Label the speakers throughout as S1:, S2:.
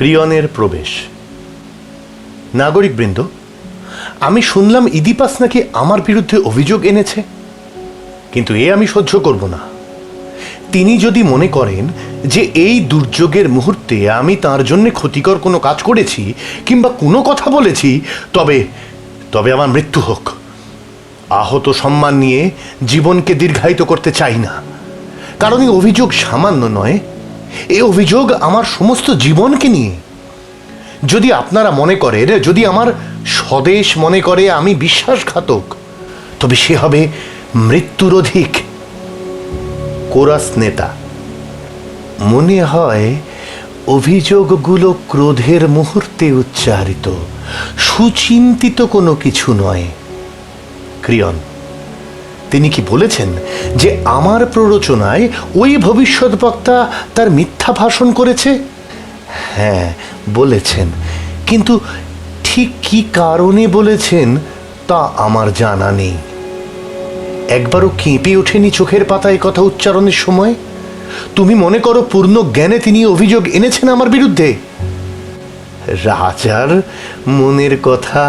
S1: ক্রিয়নের প্রবেশ। নাগরিকবৃন্দ, আমি শুনলাম ইদিপাস নাকি আমার বিরুদ্ধে অভিযোগ এনেছে, কিন্তু এ আমি সহ্য করব না। তিনি যদি মনে করেন যে এই দুর্যোগের মুহূর্তে আমি তার জন্য ক্ষতিকর কোনো কাজ করেছি কিংবা কোনো কথা বলেছি, তবে তবে আমার মৃত্যু হোক। আহত সম্মান নিয়ে জীবনকে দীর্ঘায়িত করতে চাই না, কারণ এই অভিযোগ সামান্য নয়, এই অভিযোগ আমার সমস্ত জীবনকে নিয়ে। যদি আপনারা মনে করেন, যদি আমার স্বদেশ মনে করে আমি বিশ্বাসঘাতক, তবে সে হবে মৃত্যুর অধিক। কোরাস নেতা: মনে হয় অভিযোগগুলো ক্রোধের মুহূর্তে উচ্চারিত, সুচিন্তিত কোনো কিছু নয়। ক্রিয়ন: তিনি কি বলেছেন যে আমার প্ররোচনায় ওই ভবিষ্যৎ বক্তা তার মিথ্যা ভাষণ করেছে? হ্যাঁ, বলেছেন, কিন্তু ঠিক কি কারণে বলেছেন তা আমার জানা নেই। একবারও কেঁপে ওঠেনি চোখের পাতায় কথা উচ্চারণের সময়? তুমি মনে করো পূর্ণ জ্ঞানে তিনি অভিযোগ এনেছেন আমার বিরুদ্ধে? রাজার মনের কথা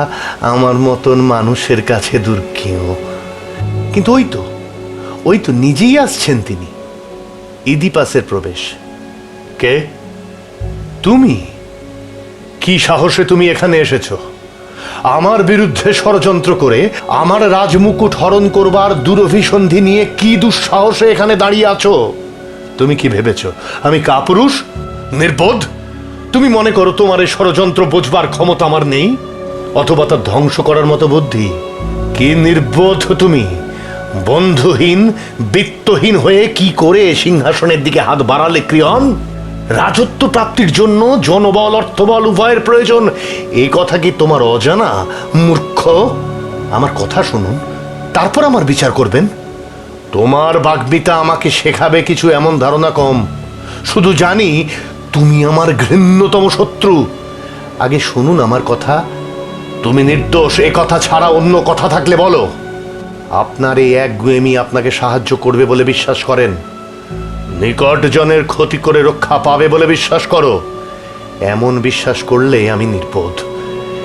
S1: আমার মতন মানুষের কাছে দুর্জ্ঞেয়, কিন্তু ওই তো নিজেই আসছেন তিনি। ইদিপাসের প্রবেশ। কে তুমি? কি সাহসে তুমি এখানে এসেছো? আমার বিরুদ্ধে ষড়যন্ত্র করে আমার রাজমুকুট হরণ করবার দুরভিসন্ধি নিয়ে কি দুঃসাহসে এখানে দাঁড়িয়ে আছো? তুমি কি ভেবেছো আমি কাপুরুষ, নির্বোধ? তুমি মনে করো তোমার এই ষড়যন্ত্র বোঝবার ক্ষমতা আমার নেই, অথবা তার ধ্বংস করার মতো বুদ্ধি? কি নির্বোধ তুমি! বন্ধুহীন, বিত্তহীন হয়ে কি করে সিংহাসনের দিকে হাত বাড়ালে ক্রিয়ন? রাজত্ব প্রাপ্তির জন্য জনবল, অর্থবল উভয়ের প্রয়োজন, এই কথা কি তোমার অজানা? মূর্খ! আমার কথা শুনুন, তারপর আমার বিচার করবেন। তোমার বাগ্মিতা আমাকে শেখাবে কিছু এমন ধারণা কম। শুধু জানি তুমি আমার ঘৃণ্যতম শত্রু। আগে শুনুন আমার কথা। তুমি নির্দোষ, এ কথা ছাড়া অন্য কথা থাকলে বলো। আপনার এই একগুঁয়েমি আপনাকে সাহায্য করবে বলে বিশ্বাস করেন? নিকটজনের ক্ষতি করে রক্ষা পাবে বলে বিশ্বাস করো? এমন বিশ্বাস করলে আমি নির্বোধ।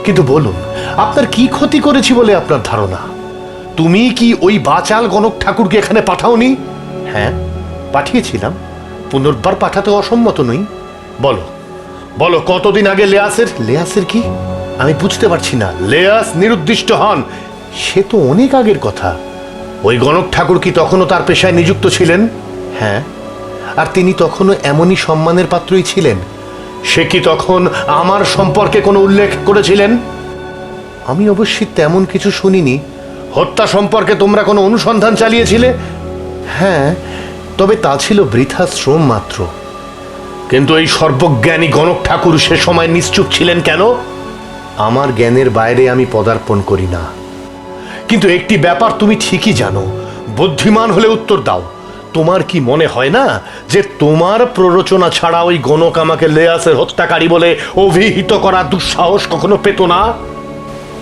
S1: কিন্তু বলুন, আপনার কি ক্ষতি করেছি বলে আপনার ধারণা? তুমি কি ওই বাচাল গণক ঠাকুরকে এখানে পাঠাওনি? হ্যাঁ, পাঠিয়েছিলাম। পুনর্বার পাঠাতে অসম্মত নই। বলো বলো, কতদিন আগে লেয়াসের কি? আমি বুঝতে পারছি না। লেয়াস নিরুদ্দিষ্ট হন, সে তো অনেক আগের কথা। ওই গণক ঠাকুর কি তখনও তার পেশায় নিযুক্ত ছিলেন? হ্যাঁ, আর তিনি তখনও এমনই সম্মানের পাত্রই ছিলেন। সে কি তখন আমার সম্পর্কে কোনো উল্লেখ করেছিলেন? আমি অবশ্যই তেমন কিছু শুনিনি। হত্যা সম্পর্কে তোমরা কোনো অনুসন্ধান চালিয়েছিলে? হ্যাঁ, তবে তা ছিল বৃথা শ্রম মাত্র। কিন্তু এই সর্বজ্ঞানী গণক ঠাকুর সে সময় নিশ্চুপ ছিলেন কেন? আমার জ্ঞানের বাইরে আমি পদার্পণ করি না। কিন্তু একটি ব্যাপার তুমি ঠিকই জানো, বুদ্ধিমান হলে উত্তর দাও। তোমার কি মনে হয় না যে তোমার প্ররোচনা ছাড়া ওই গণক আমাকে লেয়াসের হত্যাকারী বলে অভিহিত করার দুঃসাহস কখনো পেত না?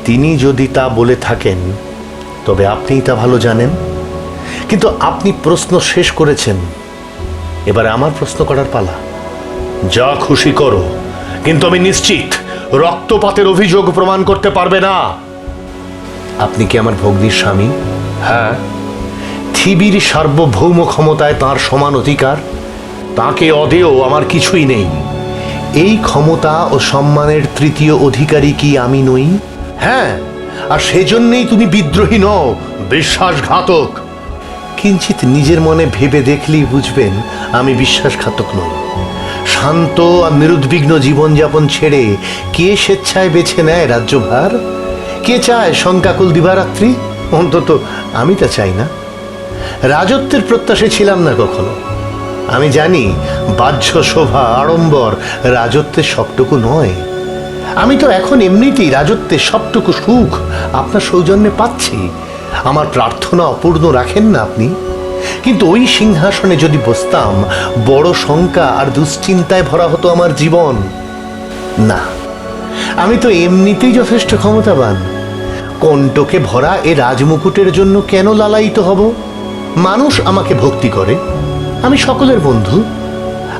S1: তিনি যদি তা বলে থাকেন তবে আপনিই তা ভালো জানেন। কিন্তু আপনি প্রশ্ন শেষ করেছেন, এবারে আমার প্রশ্ন করার পালা। যা খুশি করো, কিন্তু আমি নিশ্চিত রক্তপাতের অভিযোগ প্রমাণ করতে পারবে না। আপনি কি আমার ভগ্নীর স্বামী? হ্যাঁ। পৃথিবীর সার্বভৌম ক্ষমতায় তার সমান অধিকার। তাকে অদেয় আমার কিছুই নেই। এই ক্ষমতা ও সম্মানের তৃতীয় অধিকারী কি আমি নই? হ্যাঁ, আর সেজন্যই তুমি বিদ্রোহী নও, বিশ্বাসঘাতক। কিঞ্চিত নিজের মনে ভেবে দেখলেই বুঝবেন আমি বিশ্বাসঘাতক নই। শান্ত আর নিরুদ্বিগ্ন জীবনযাপন ছেড়ে কে স্বেচ্ছায় বেছে নেয় রাজ্যভার? কে চায় শঙ্কাকুল দিবারাত্রি? অন্তত আমি তা চাই না। রাজত্বের প্রত্যাশী ছিলাম না কখনো। আমি জানি বাহ্য শোভা, আড়ম্বর রাজত্বের সবটুকু নয়। আমি তো এখন এমনিতেই রাজত্বের সবটুকু সুখ আপনার সৌজন্যে পাচ্ছি। আমার প্রার্থনা অপূর্ণ রাখেন না আপনি? কিন্তু ওই সিংহাসনে যদি বসতাম, বড় শঙ্কা আর দুশ্চিন্তায় ভরা হতো আমার জীবন। না, আমি তো এমনিতেই যথেষ্ট ক্ষমতাবান। কণ্টকে ভরা এ রাজমুকুটের জন্য কেন লালায়িত হব? মানুষ আমাকে ভক্তি করে, আমি সকলের বন্ধু।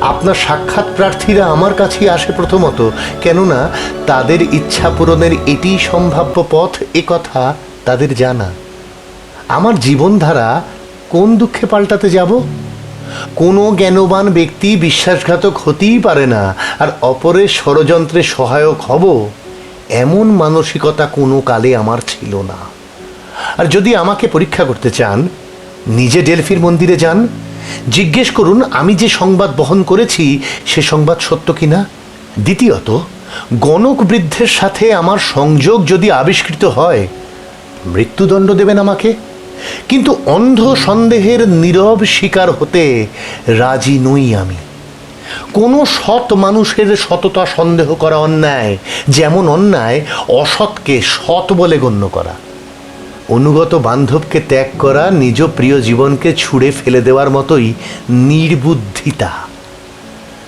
S1: আপনার সাক্ষাৎ প্রার্থীরা আমার কাছেই আসে প্রথমত, কেননা তাদের ইচ্ছা পূরণের এটিই সম্ভাব্য পথ, এ কথা তাদের জানা। আমার জীবনধারা কোন দুঃখে পাল্টাতে যাব? কোনো জ্ঞানবান ব্যক্তি বিশ্বাসঘাতক হতেই পারে না, আর অপরের ষড়যন্ত্রে সহায়ক হব এমন মানসিকতা কোনো কালে আমার ছিল না। আর যদি আমাকে পরীক্ষা করতে চান, নিজে ডেলফির মন্দিরে যান, জিজ্ঞেস করুন আমি যে সংবাদ বহন করেছি সে সংবাদ সত্য কিনা। দ্বিতীয়ত, গণক বৃদ্ধের সাথে আমার সংযোগ যদি আবিষ্কৃত হয়, মৃত্যুদণ্ড দেবেন আমাকে, কিন্তু অন্ধ সন্দেহের নীরব শিকার হতে রাজি নই আমি। কোনো সৎ মানুষের সততা সন্দেহ করা অন্যায়, যেমন অন্যায় অসৎকে সৎ বলে গণ্য করা। অনুগত বান্ধবকে ত্যাগ করা নিজ প্রিয় জীবনকে ছুঁড়ে ফেলে দেওয়ার মতোই নির্বুদ্ধিতা।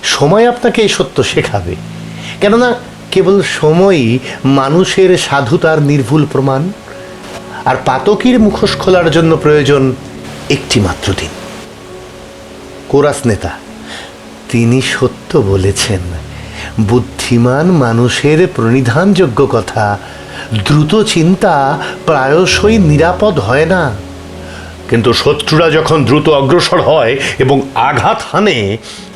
S1: সময় আপনাকে এই সত্য শেখাবে, কেননা কেবল সময়ই মানুষের সাধুতার নির্ভুল প্রমাণ। আর পাতকীর মুখোশ খোলার জন্য প্রয়োজন একটি মাত্র দিন। কোরাস নেতা, তিনি সত্য বলেছেন। বুদ্ধিমান মানুষের প্রণিধানযোগ্য কথা, দ্রুত চিন্তা প্রায়শই নিরাপদ হয় না। কিন্তু শত্রুরা যখন দ্রুত অগ্রসর হয় এবং আঘাত হানে,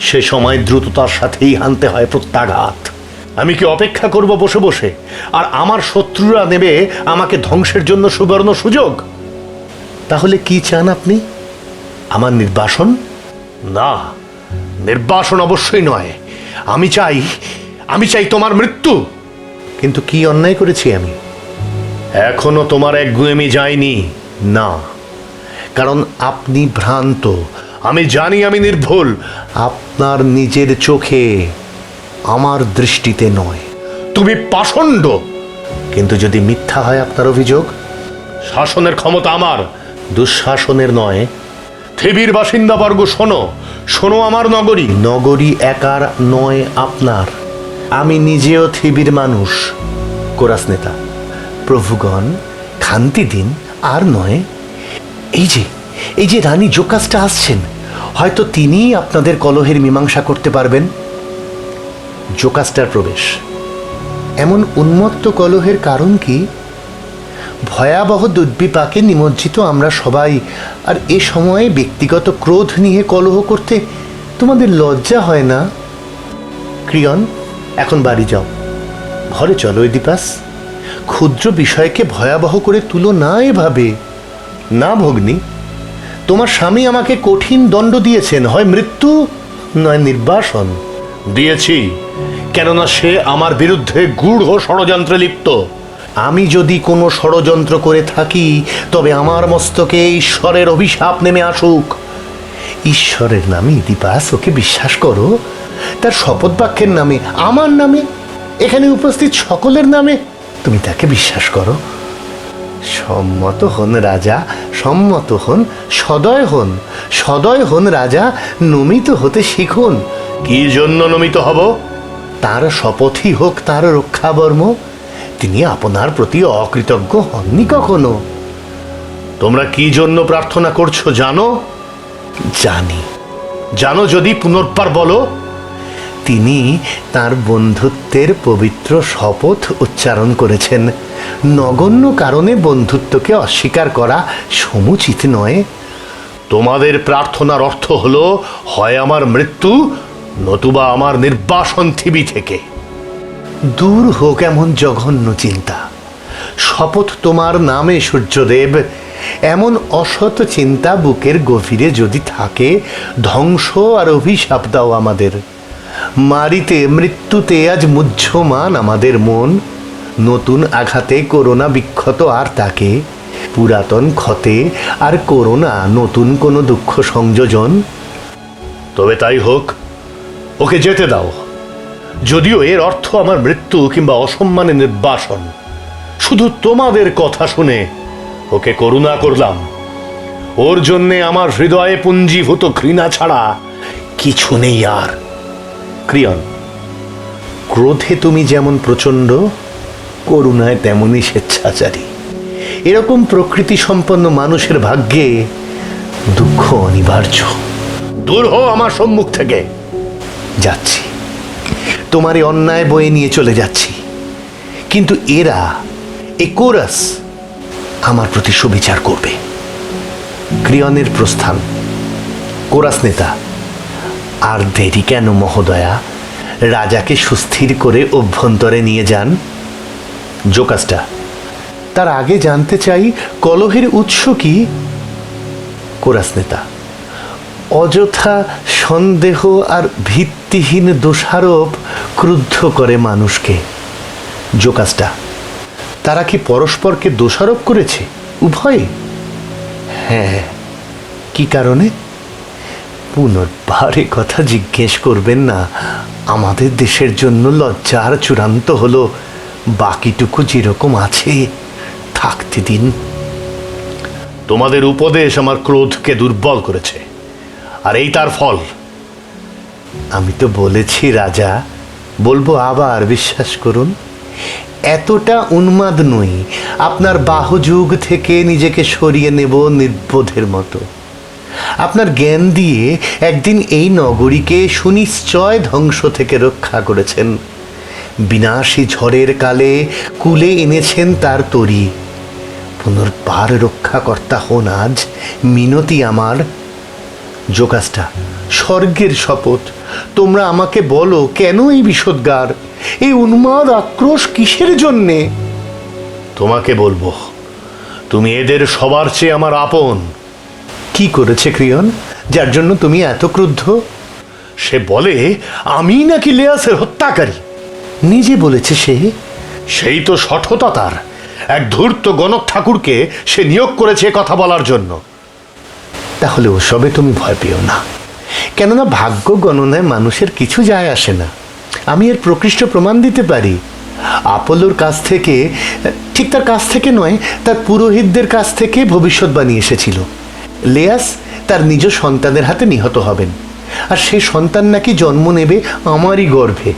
S1: সে সময় দ্রুততার সাথেই হানতে হয় প্রত্যাঘাত। আমি কি অপেক্ষা করব বসে বসে, আর আমার শত্রুরা নেবে আমাকে ধ্বংসের জন্য সুবর্ণ সুযোগ? তাহলে কি চান আপনি? আমার নির্বাসন? না, নির্বাসন অবশ্যই নয়। আমি চাই তোমার মৃত্যু। কিন্তু কি অন্যায় করেছি আমি? এখনো তোমার একগুঁয়েমি যায়নি। না, কারণ আপনি ভ্রান্ত। আমি জানি আমি নির্ভুল, আপনার নিজের চোখে, আমার দৃষ্টিতে নয়। তুমি পাষণ্ড। কিন্তু যদি মিথ্যা হয় আপনার অভিযোগ, শাসনের ক্ষমতা আমার, দুঃশাসনের নয়। থিবির বাসিন্দাবর্গ শোনো, শোনো আমার নগরী। নগরী একার নয় আপনার, আমি নিজেও থিবির মানুষ। কোরাস নেতা, প্রভুগণ খান্তি দিন, আর নয়। এই যে রানী জোকাসটা আসছেন, হয়তো তিনিই আপনাদের কলহের মীমাংসা করতে পারবেন। জোকাস্টার প্রবেশ। এমন উন্মত্ত কলহের কারণ কি? ভয়াবহ দুর্বিপাকে নিমজ্জিত আমরা সবাই, আর এ সময়ে ব্যক্তিগত ক্রোধ নিয়ে কলহ করতে তোমাদের লজ্জা হয় না? ক্রিয়ন, এখন বাড়ি যাও, ঘরে চলো। ইদিপাস, ক্ষুদ্র বিষয়কে ভয়াবহ করে তুলো না এভাবে। না ভগ্নী, তোমার স্বামী আমাকে কঠিন দণ্ড দিয়েছেন, হয় মৃত্যু নয় নির্বাসন। দিয়েছি, কেননা সে আমার বিরুদ্ধে গূঢ় ষড়যন্ত্রে লিপ্ত। আমি যদি কোনো ষড়যন্ত্র করে থাকি, তবে আমার মস্তকে ঈশ্বরের অভিশাপ নেমে আসুক। ঈশ্বরের নামে ইদিপাস, ওকে বিশ্বাস করো। তার শপথ বাক্যের নামে, আমার নামে, এখানে উপস্থিত সকলের নামে তুমি তাকে বিশ্বাস করো। সম্মত হন রাজা, সম্মত হন, সদয় হন, সদয় হন রাজা, নমিত হতে শিখুন। কি জন্য নমিত হব? তার শপথই হোক তার রক্ষাবর্ম। তিনি আপনার প্রতি অকৃতজ্ঞ হননি কখনো। তোমরা কি জন্য প্রার্থনা করছো জানো? জানি। জানো যদি পুনর্বার বলো। তিনি তার বন্ধুত্বের পবিত্র শপথ উচ্চারণ করেছেন। নগণ্য কারণে বন্ধুত্বকে অস্বীকার করা সমুচিত নয়। তোমাদের প্রার্থনার অর্থ হলো হয় আমার মৃত্যু, নতুবা আমার নির্বাসন থিবি থেকে। দূর হোক এমন জঘন্য চিন্তা। শপথ তোমার নামে সূর্যদেব। এমন অসৎ চিন্তা বুকের গভীরে যদি থাকে, ধ্বংস আর অভিশাপ দাও আমাদের। মারিতে মৃত্যুতে আজ মুহ্যমান আমাদের মন। নতুন আঘাতে করোনা বিক্ষত আর তাকে, পুরাতন ক্ষতে আর করোনা নতুন কোনো দুঃখ সংযোজন। তবে তাই হোক, ওকে যেতে দাও। যদিও এর অর্থ আমার মৃত্যু কিংবা অসম্মানে নির্বাসন, শুধু তোমাদের কথা শুনে ওকে করুণা করলাম। ওর জন্যে আমার হৃদয়ে পুঞ্জীভূত ঘৃণা ছাড়া কিছু নেই আর। ক্রিয়ন, ক্রোধে তুমি যেমন প্রচণ্ড, করুণায় তেমনই স্বেচ্ছাচারী। এরকম প্রকৃতি সম্পন্ন মানুষের ভাগ্যে দুঃখ অনিবার্য। দূর হও আমার সম্মুখ থেকে। যাচ্ছি, তোমার এই অন্যায় বয়ে নিয়ে চলে যাচ্ছি, কিন্তু এরা, এই কোরাস আমার প্রতি সুবিচার করবে। ক্রিয়নের প্রস্থান। কোরাস নেতা, আর দেরি কেন মহোদয়া, রাজাকে সুস্থির করে অভ্যন্তরে নিয়ে যান। জোকাস্টা, তার আগে জানতে চাই কলহের উৎস কি? কোরাস নেতা, অযথা সন্দেহ আর ভিত্তিহীন দোষারোপ ক্রুদ্ধ করে মানুষকে। জোকাস্টা, তারা কি পরস্পরকে দোষারোপ করেছে? উভয়ে? হ্যাঁ। কি কারণে? পুনর্বার কথা জিজ্ঞেস করবেন না। আমাদের দেশের জন্য লজ্জার চূড়ান্ত হলো, বাকিটুকু যেরকম আছে থাকতে দিন। তোমাদের উপদেশ আমার ক্রোধকে দুর্বল করেছে, আর এই তার ফল। আমি তো বলেছি রাজা, বলবো আবার, বিশ্বাস করুন, এতটা উন্মাদ নই আপনার বাহুযুগ থেকে নিজেকে সরিয়ে নেব নির্বোধের মতো। আপনার জ্ঞান দিয়ে একদিন এই নগরীকে সুনিশ্চয় ধ্বংস থেকে রক্ষা করেছেন। বিনাশী ঝড়ের কালে কুলে এনেছেন তার তরী। পুনর্বার রক্ষাকর্তা হন আজ, মিনতি আমার। জোকাস্টা, স্বর্গের শপথ, তোমরা আমাকে বলো, কেন এই বিষোদ্গার, এই উন্মাদ আক্রোশ কিসের জন্যে? তোমাকে বলবো, তুমি এদের সবার চেয়ে আমার আপন। কি করেছে ক্রিয়ন, যার জন্য তুমি এত ক্রুদ্ধ? সে বলে আমি নাকি লেয়াসের হত্যাকারী। নিজে বলেছে সে। সেই তো সঠতা তার। এক ধূর্ত গণক ঠাকুরকে সে নিয়োগ করেছে কথা বলার জন্য। তাহলে ওসবে তুমি ভয় পেও না, কেননা ভাগ্য গণনায় মানুষের কিছু যায় আসে না। আমি এর প্রকৃষ্ট প্রমাণ দিতে পারি। আপোলোর কাছ থেকে, ঠিক তার কাছ থেকে নয়, তার পুরোহিতদের কাছ থেকে ভবিষ্যৎবাণী এসেছিল। লেয়াস তার নিজ সন্তানের হাতে নিহত হবেন, আর সেই সন্তান নাকি জন্ম নেবে আমারই গর্ভে।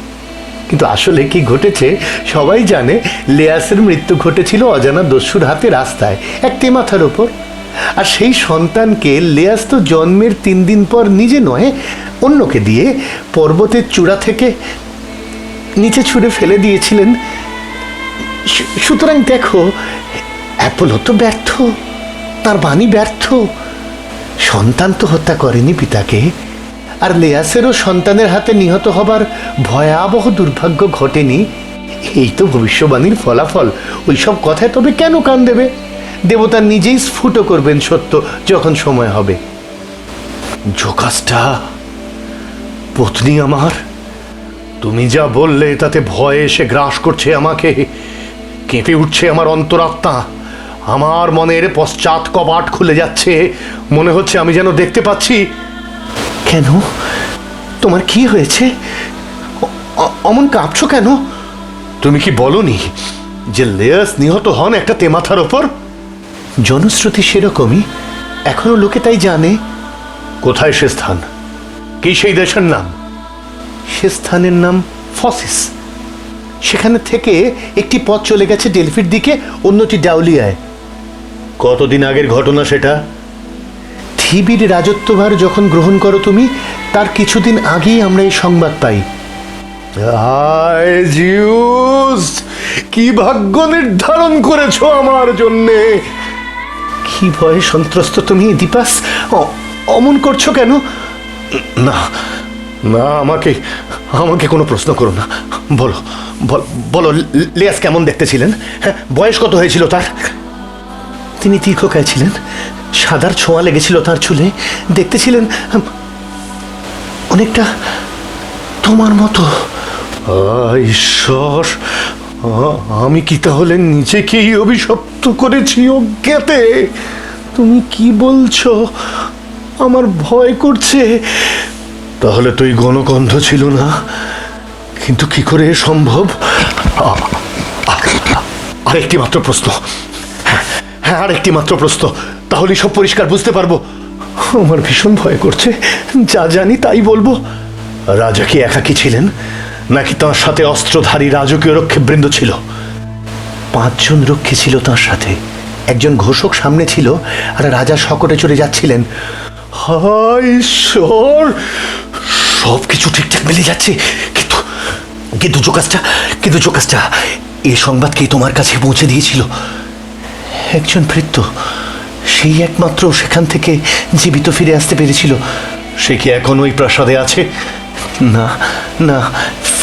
S1: কিন্তু আসলে কি ঘটেছে সবাই জানে। লেয়াসের মৃত্যু ঘটেছিল অজানা দস্যুর হাতে রাস্তায়, এক তেমাথার ওপর। আর সেই সন্তানকে লেয়াস তো জন্মের 3 দিন পর নিজে নয়, অন্যকে দিয়ে পর্বতের চূড়া থেকে নিচে ছুঁড়ে ফেলে দিয়েছিলেন। সুতরাং দেখো, অ্যাপোলো তো ব্যর্থ, তার বাণী ব্যর্থ। সন্তান তো হত্যা করেনি পিতাকে, আর লেয়াসেরও সন্তানের হাতে নিহত হবার ভয়াবহ দুর্ভাগ্য ঘটেনি। এই তো ভবিষ্যবাণীর ফলাফল। ওইসব কথায় তবে কেন কান দেবে? দেবতা নিজেই স্ফুট করবেন সত্য যখন সময় হবে। জোকাস্টা, পত্নী আমার, তুমি যা বললে তাতে ভয়ে এসে গ্রাস করছে আমাকে। কেঁপে উঠছে আমার অন্তরাত্মা। আমার মনের পশ্চাৎ কপাট খুলে যাচ্ছে। মনে হচ্ছে আমি যেন দেখতে পাচ্ছি। কেন, তোমার কি হয়েছে? অমন কাঁপছো কেন? তুমি কি বলনি যে লেয়াস নিহত হন একটা তেমাথার ওপর? জনশ্রুতি সেরকমই, এখনো লোকে তাই জানে। কোথায় সে স্থান? কি সেই দেশের নাম? সে স্থানের নাম ফসিস। সেখানে থেকে একটি পথ চলে গেছে ডেলফির দিকে, অন্যটি ডাউলিয়ায়। কতদিন আগের ঘটনা সেটা? থিবির রাজত্বভার যখন গ্রহণ করো তুমি, তার কিছুদিন আগেই আমরা এই সংবাদ পাই। কি ভাগ্য নির্ধারণ করেছো আমার জন্যে! কি ভয়ে সন্ত্রস্ত তুমি এডিপাস? অমন করছো কেন? না না, আমাকে আমাকে কোনো প্রশ্ন করো না। বলো বলো, লেয়াস কেমন দেখতে ছিলেন? হ্যাঁ, বয়স কত হয়েছিল তার? তিনি তীর্ঘকায় ছিলেন, সাদার ছোঁয়া লেগেছিল তার চুলে। দেখতে ছিলেন অনেকটা তোমার মতো। ঈশ্বর, আমি কি তাহলে নিজেকেই অভিশপ্ত করেছি অজ্ঞাতে? তুমি কি বলছো? আমার ভয় করছে। তাহলে তুই গণকন্ধ ছিল না, কিন্তু কি করে সম্ভব? আরেকটি মাত্র প্রশ্ন। হ্যাঁ, আরেকটি মাত্র প্রশ্ন, তাহলে সব পরিষ্কার বুঝতে পারবো। আমার ভীষণ ভয় করছে। যা জানি তাই বলবো। রাজা কি একাকী ছিলেন, নাকি তার সাথে অস্ত্রধারী রাজকীয় রক্ষীবৃন্দ ছিল? 5 জন রক্ষী ছিল তার সাথে। একজন ঘোষক সামনে ছিল, আর রাজা শকটে চড়ে যাচ্ছিলেন। হায় ঈশ্বর, সব কিছু ঠিকঠাক মিলে যাচ্ছে, কিন্তু কিন্তু জোকাসটা এই সংবাদ কে তোমার কাছে পৌঁছে দিয়েছিল? একজন ভৃত্য, সেই একমাত্র সেখান থেকে জীবিত ফিরে আসতে পেরেছিল। সে কি এখন ওই প্রাসাদে আছে? না না,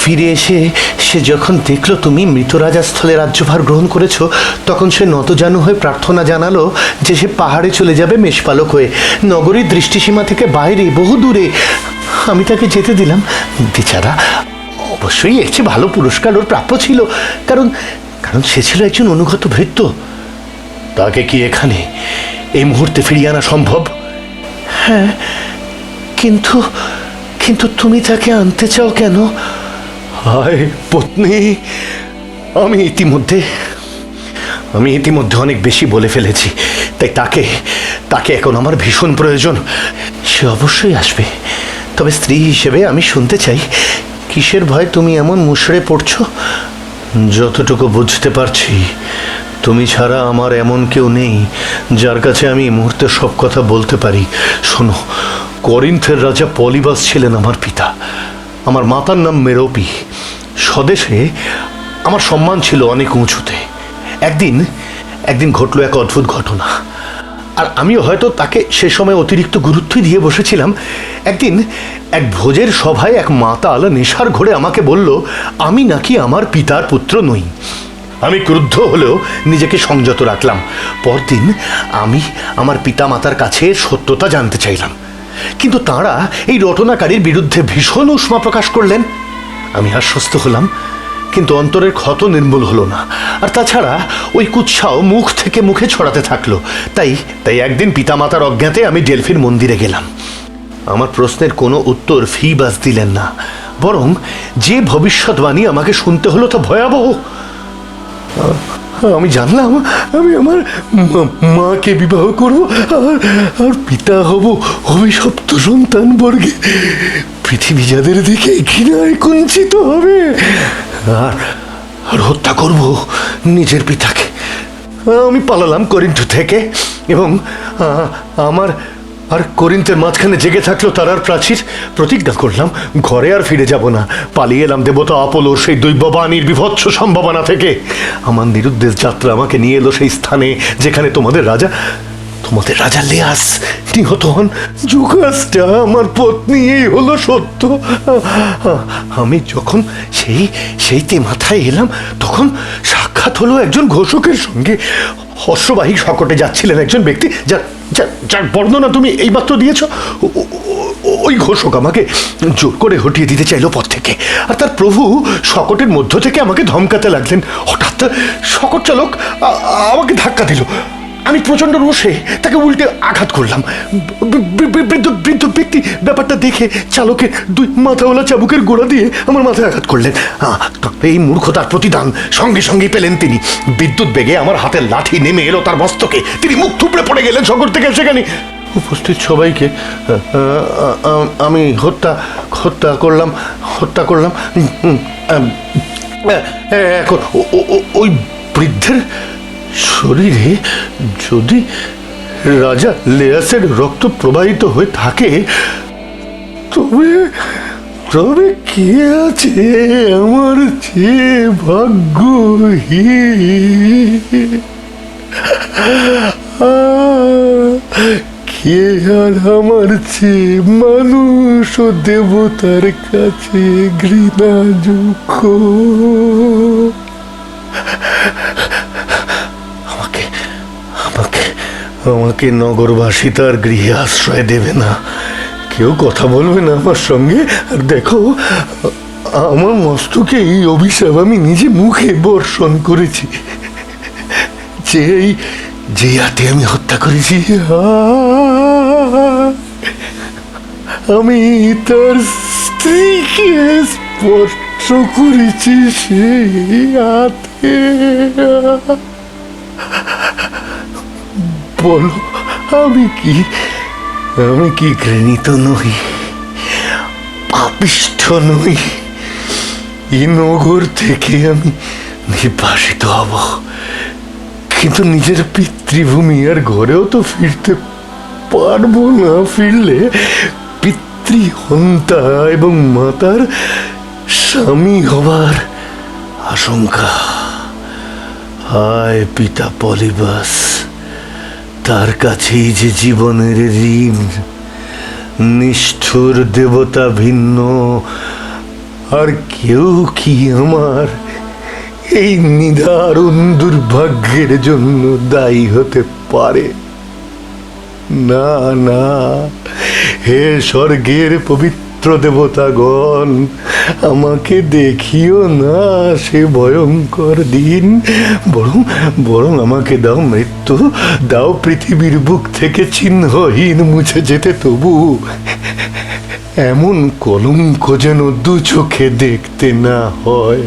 S1: ফিরে এসে সে যখন দেখলো তুমি মৃত রাজাস্থলে রাজ্যভার গ্রহণ করেছো, তখন সে নতজানু হয়ে প্রার্থনা জানালো যে সে পাহাড়ে চলে যাবে মেষপালক হয়ে, নগরীর দৃষ্টিসীমা থেকে বাইরে বহু দূরে। আমি তাকে যেতে দিলাম। বেচারা, অবশ্যই এর চেয়ে ভালো পুরস্কার ওর প্রাপ্য ছিল, কারণ কারণ সে ছিল একজন অনুগত ভৃত্য। তাকে কি এখানে এই মুহূর্তে ফিরিয়ে আনা সম্ভব? হ্যাঁ, কিন্তু কিন্তু তুমি তাকে আনতে চাও কেন? হায় পত্নী, আমি ইতিমধ্যে অনেক বেশি বলে ফেলেছি, তাই তাকে এখন আমার ভীষণ প্রয়োজন। সে অবশ্যই আসবে, তবে স্ত্রী হিসেবে আমি শুনতে চাই, কিসের ভয় তুমি এমন মুষড়ে পড়ছো? যতটুকু বুঝতে পারছি, তুমি ছাড়া আমার এমন কেউ নেই যার কাছে আমি এই মুহূর্তে সব কথা বলতে পারি। শোনো, করিন্থের রাজা পলিবাস ছিলেন আমার পিতা, আমার মাতার নাম মেরোপি। স্বদেশে আমার সম্মান ছিল অনেক উঁচুতে। একদিন ঘটল এক অদ্ভুত ঘটনা, আর আমিও হয়তো তাকে সে সময় অতিরিক্ত গুরুত্বই দিয়ে বসেছিলাম। একদিন এক ভোজের সভায় এক মাতাল নেশার ঘোরে আমাকে বলল আমি নাকি আমার পিতার পুত্র নই। আমি ক্রুদ্ধ হলেও নিজেকে সংযত রাখলাম। পরদিন আমি আমার পিতা মাতার কাছে সত্যতা জানতে চাইলাম, কিন্তু তাঁরা এই রটনাকারীর বিরুদ্ধে ভীষণ উষ্মা প্রকাশ করলেন। আমি আশ্বস্ত হলাম, কিন্তু অন্তরের ক্ষত নির্মূল হলো না। আর তাছাড়া ওই কুৎসাও মুখ থেকে মুখে ছড়াতে থাকলো। তাই একদিন পিতামাতার অজ্ঞাতে আমি ডেলফির মন্দিরে গেলাম। আমার প্রশ্নের কোনো উত্তর ফিবাস দিলেন না, বরং যে ভবিষ্যৎবাণী আমাকে শুনতে হলো তা ভয়াবহ। আমি জানলাম আমি আমার মাকে বিবাহ করব, আর পিতা হব অভিশপ্ত সন্তান বর্গে। পৃথিবী যাদের দিকে ঘৃণায় কুঞ্চিত হবে, আর হত্যা করব নিজের পিতাকে। আমি পালালাম করিন্থ থেকে, এবং আমার আর করিন্থের মাঝখানে জেগে থাকলো তারার প্রাচীর। প্রতিজ্ঞা করলাম ঘরে আর ফিরে যাব না। পালিয়ে এলাম দেবতা আপোলোর সেই দৈববাণীর বিভৎস সম্ভাবনা থেকে। আমার নিরুদ্দেশ যাত্রা আমাকে নিয়ে এলো সেই স্থানে যেখানে তোমাদের রাজা লেয়াস নিহত হন। জোকাসটা আমার পত্নী, এই হলো সত্য। আমি যখন সেইতে মাথায় এলাম, তখন সাক্ষাৎ হলো একজন ঘোষকের সঙ্গে। অশ্ববাহী শকটে যাচ্ছিলেন একজন ব্যক্তি, যার বর্ণনা তুমি এইমাত্র দিয়েছ। ওই ঘোষক আমাকে জোর করে হটিয়ে দিতে চাইল পথ থেকে, আর তার প্রভু শকটের মধ্য থেকে আমাকে ধমকাতে লাগলেন। হঠাৎ শকট চালক আমাকে ধাক্কা দিল। আমি প্রচণ্ড রোষে তাকে উল্টে আঘাত করলাম। বৃদ্ধ ব্যক্তি ব্যাপারটা দেখে চালকের দুই মাথাওয়ালা চাবুকের গোড়া দিয়ে আমার মাথায় আঘাত করলেন। এই মূর্খতার প্রতিদান সঙ্গেই পেলেন তিনি। বিদ্যুৎ বেগে আমার হাতের লাঠি নেমে এলো তার মস্তকে। তিনি মুখ থুবড়ে পড়ে গেলেন শকট থেকে। সেখানে উপস্থিত সবাইকে আমি হত্যা করলাম। এখন ওই বৃদ্ধের শরীরে যদি রাজা লেয়াসের রক্ত প্রবাহিত হয়ে থাকে, তবে কে আছে আমার চেয়ে ভাগ্যহীন? কে আর আমার চেয়ে মানুষ ও দেবতার কাছে ঘৃণাযোগ্য? আমাকে নগরবাসী তার গৃহে আশ্রয় দেবে না, কেউ কথা বলবে না আমার সঙ্গে। আর দেখো, আমার মস্তকে এই অভিশাপ আমি নিজে মুখে বর্ষণ করেছি। যে হাতে আমি হত্যা করেছি, আমি তার স্ত্রীকে স্পর্শ করেছি সেই হাতে। বলো, আমি কি ঘৃণিত নই, পাপিষ্ঠ নই? এই নগর থেকে আমি নির্বাসিত হব, কিন্তু নিজের পিতৃভূমি আর ঘরেও তো ফিরতে পারবো না। ফিরলে স্ত্রী হন্তা এবং মাতার স্বামী হবার আশঙ্কা। হায় পিতা পলিবাস, তার কাছেই যে জীবনের ঋণ। নিষ্ঠুর দেবতা ভিন্ন আর কেউ কি আমার এই নিদারুণ দুর্ভাগ্যের জন্য দায়ী হতে পারে? না না, হে স্বর্গের পবিত্র দেবতাগণ, আমাকে দেখিও না সে ভয়ঙ্কর দিন। বরং বরং আমাকে দাও মৃত্যু, দাও পৃথিবীর বুক থেকে চিহ্নহীন মুছে যেতে তবু এমন কলঙ্ক যেন দু চোখে দেখতে না হয়।